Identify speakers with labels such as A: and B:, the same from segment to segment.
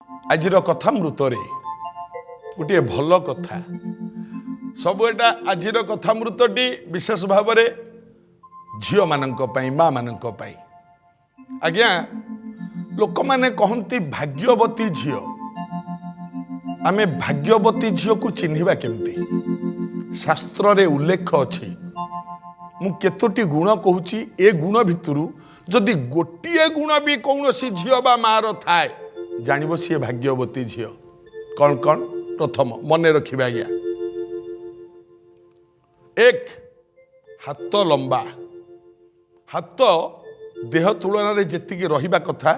A: आज कथामृत गोटे भल कथा सब एटा आज कथामृतटी विशेष भाव में झील मान माँ मान आज्ञा लोक मैंने कहती भाग्यवती झील आमे भाग्यवती झील को चिन्हिबा केमती शास्त्र रे उल्लेख अच्छी मु केतोटी गुण कहूची ए गुण भितरु जदि गोटे गुण भी कौन सी झील बा मार थाए जानिबो सी भाग्यवती झील कौन कौन प्रथम मन रखिबा आज्ञा एक हाथ लंबा हाथ देह तुलन में जी रहिबा कथा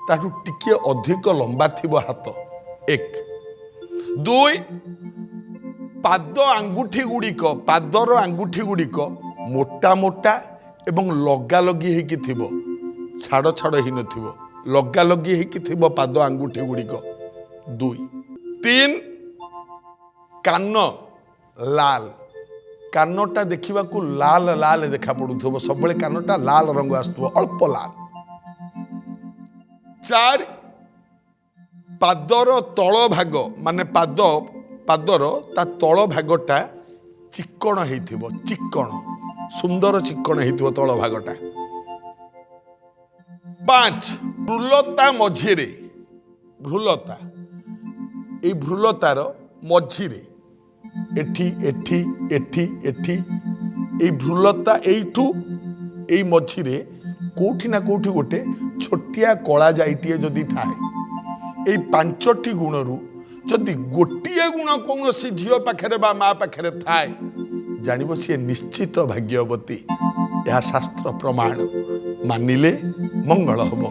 A: ताठू टिके अधिक लंबा थिबो हाथ एक दुई पाद आंगुठी गुड़िक पादर आंगुठी गुड़िक मोटा मोटा एवं लगा लगी होइकी थिबो छाड़ छाड़ ही नथिबो लगा लगी होइकी थिबो पाद आंगुठी गुड़िक दुई तीन कान लाल कानटा देखा लाल लाल देखा पड़ू सब कानटा लाल रंग आसुव अल्प लाल चार पादर तल भाग माने पादर ता तल भागटा चिक्कण होइथिबो चिक्कण सुंदर चिक्कण होइथिबो तल भागटा पांच भ्रूलता मझिरे भ्रूलता ए भ्रूलतार मझिरे एठी एठी एठी एठी ए भ्रूलता एठू ए मझिरे कोठी ना कोठी गोटे छोटिया कला जाइटिए जदि थाए ए पांचटी गुणरू जदि गोटिए गुण कौन सी झील पाखरे बा माँ पाखरे थाए जानिबो सी निश्चित भाग्यवती यह शास्त्र प्रमाण मानिले मंगल होबो।